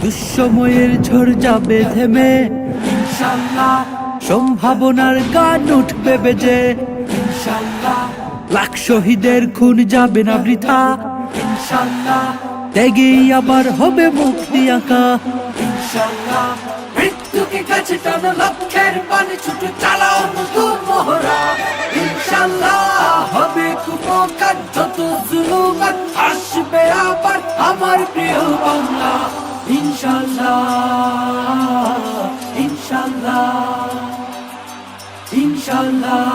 দুঃসময়ের ঝড় যাবে থেমে, ইনশাআল্লাহ সম্ভাবনার গান উঠবে বেজে, ইনশাআল্লাহ লাখ শহীদের খুন যাবে না বৃথা, ইনশাআল্লাহ ত্যাগেই আবার হবে মুক্তি আঁকা, ইনশাআল্লাহ মৃত্যুকে কাছে টানো লক্ষ্যের পানে ছুটে চালাও নতুন মহড়া, ইনশাআল্লাহ হবে কুপকার যত জুলুমাত আসবে আবার আমার প্রিয় বাংলা, ইনশাআল্লাহ ইনশাআল্লাহ ইনশাআল্লাহ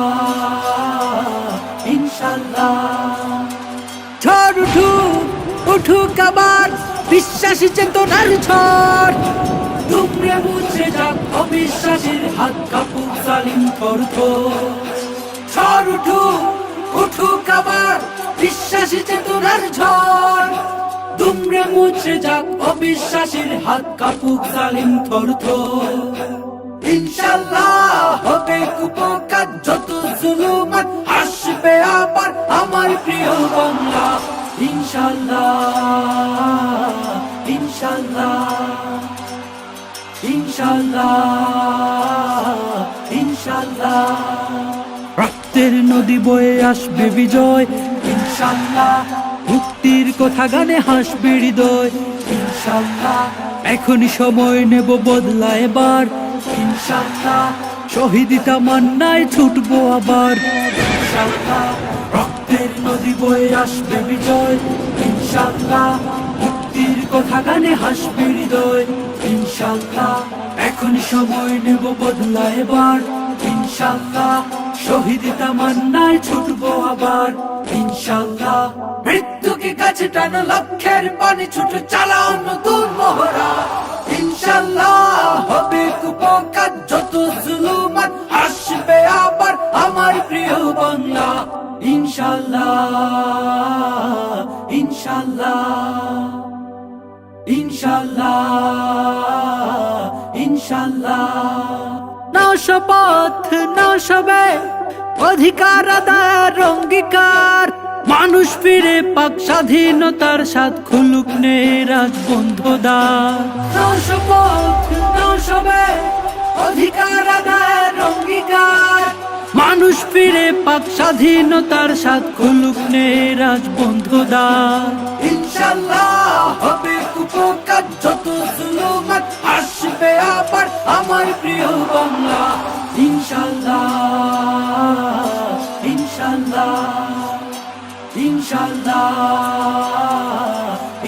ইনশাআল্লাহ। ঝড় উঠুক উঠুক আবার বিশ্বাসী চেতনার ঝড়, দুমড়ে মুছে যাক অবিশ্বাসের হাত কাঁপুক জালিম থরথর। ঝড় উঠুক উঠুক আবার বিশ্বাসী চেতনার ঝড়, দুমড়ে মুছে যাক অবিশ্বাসের হাত কাঁপুক জালিম থরথর। ইনশাআল্লাহ হবে কুপকার যত জুলুমাত আসবে আবার আমার প্রিয় বাংলা, ইনশাআল্লাহ ইনশাআল্লাহ ইনশাআল্লাহ ইনশাআল্লাহ। রক্তের নদী বয়ে আসবে বিজয়, ইনশাআল্লাহ মুক্তির কথা গানে হাসবে হৃদয়, ইনশাআল্লাহ এখনই সময় নেব বদলা এবার, ইনশাআল্লাহ শহীদ তামান্নায় ছুটবো আবার, ইনশাআল্লাহ রক্তের নদী বয়ে আসবে বিজয়, ইনশাআল্লাহ মুক্তির কথা গানে হাসবে হৃদয়, ইনশাআল্লাহ এখনই সময় নেব বদলা এবার, ইনশাআল্লাহ শহীদ তামান্নায় ছুটবো আবার, ইনশাআল্লাহ মৃত্যুকে কাছে টানো লক্ষ্যের পানে ছুটে চালাও নতুন মহড়া, ইনশাআল্লাহ হবে কুপকার যত জুলুমাত আসবে আবার আমার প্রিয় বাংলা, ইনশাআল্লাহ ইনশাআল্লাহ ইনশাআল্লাহ ইনশাআল্লাহ। নাও শপথ নাও সবে অধিকার আদায়ের অঙ্গীকার, মানুষ ফিরে পাক স্বাধীনতার স্বাদ খুলুক নে রাজবন্ধুদার। নাও শপথ নাও সবে অধিকার আদায়ের অঙ্গীকার, মানুষ ফিরে পাক স্বাধীনতার স্বাদ খুলুক নে রাজবন্ধুদার। ইনশাআল্লাহ হবে কুপকার যত জুলুমাত আসবে আবার আমার প্রিয় বাংলা, ইনশাআল্লাহ ইনশাআল্লাহ ইনশাআল্লাহ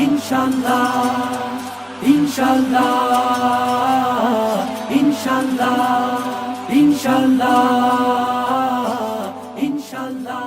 ইনশাআল্লাহ ইনশাআল্লাহ ইনশাআল্লাহ ইনশাআল্লাহ ইনশাআল্লাহ।